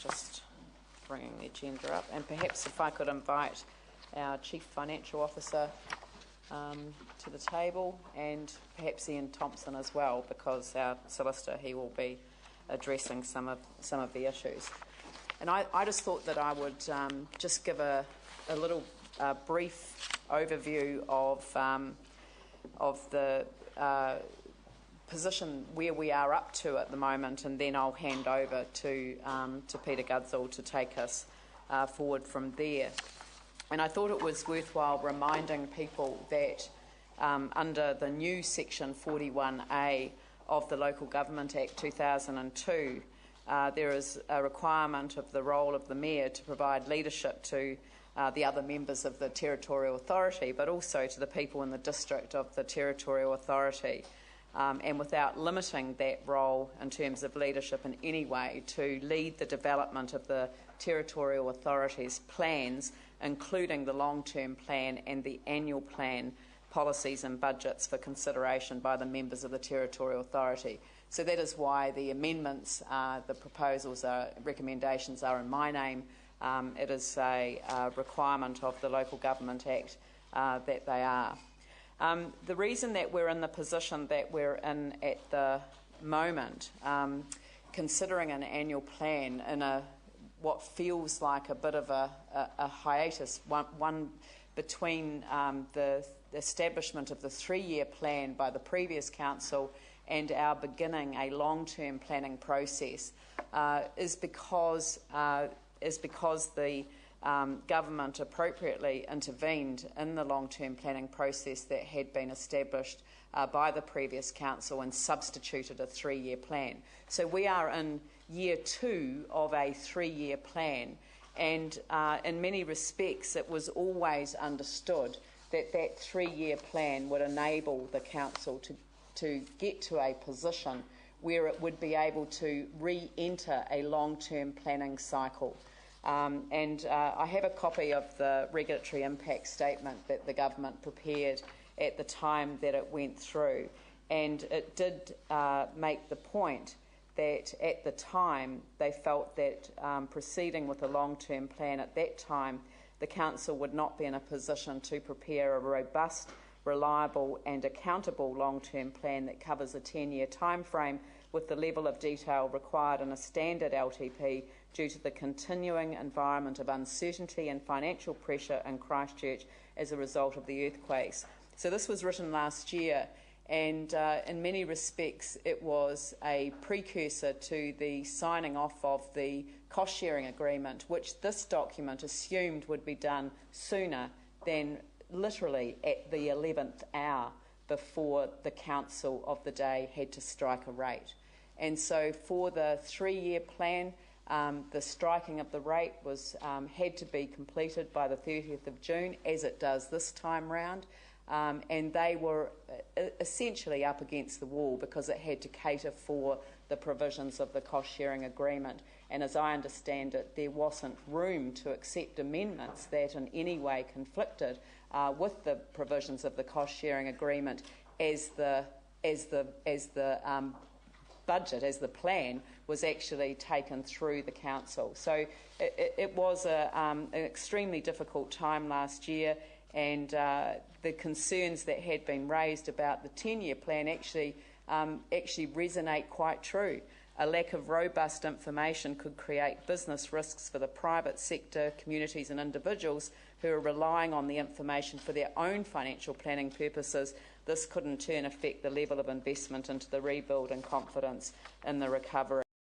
just bringing the agenda up, and perhaps if I could invite our Chief Financial Officer to the table, and perhaps Ian Thompson as well, because our solicitor, he will be addressing some of the issues. And I just thought that I would just give a little brief overview of the position where we are up to at the moment, and then I'll hand over to Peter Gudsall to take us forward from there. And I thought it was worthwhile reminding people that under the new Section 41A of the Local Government Act 2002, there is a requirement of the role of the Mayor to provide leadership to the other members of the Territorial Authority, but also to the people in the district of the Territorial Authority, and without limiting that role in terms of leadership in any way, to lead the development of the Territorial Authority's plans, including the long-term plan and the annual plan, policies and budgets for consideration by the members of the Territorial Authority. So that is why the amendments, the proposals, recommendations are in my name. It is a requirement of the Local Government Act that they are. The reason that we're in the position that we're in at the moment, considering an annual plan in what feels like a bit of a hiatus, one between the establishment of the 3-year plan by the previous council and our beginning a long-term planning process, is because the government appropriately intervened in the long-term planning process that had been established by the previous council and substituted a 3-year plan. So we are in year 2 of a 3-year plan, and in many respects it was always understood that that 3-year plan would enable the council to get to a position where it would be able to re-enter a long-term planning cycle. I have a copy of the regulatory impact statement that the government prepared at the time that it went through, and it did make the point that at the time they felt that proceeding with a long-term plan at that time, the council would not be in a position to prepare a robust, reliable and accountable long-term plan that covers a 10-year time frame with the level of detail required in a standard LTP due to the continuing environment of uncertainty and financial pressure in Christchurch as a result of the earthquakes. So this was written last year, and in many respects it was a precursor to the signing off of the cost-sharing agreement, which this document assumed would be done sooner than literally at the 11th hour before the council of the day had to strike a rate. And so for the 3-year plan, the striking of the rate had to be completed by the 30th of June, as it does this time round, and they were essentially up against the wall because it had to cater for the provisions of the cost-sharing agreement. And as I understand it, there wasn't room to accept amendments that in any way conflicted with the provisions of the cost-sharing agreement as the budget, as the plan was actually taken through the council. So it was an extremely difficult time last year, and the concerns that had been raised about the 10-year plan actually resonate quite true. A lack of robust information could create business risks for the private sector, communities and individuals who are relying on the information for their own financial planning purposes. This could in turn affect the level of investment into the rebuild and confidence in the recovery.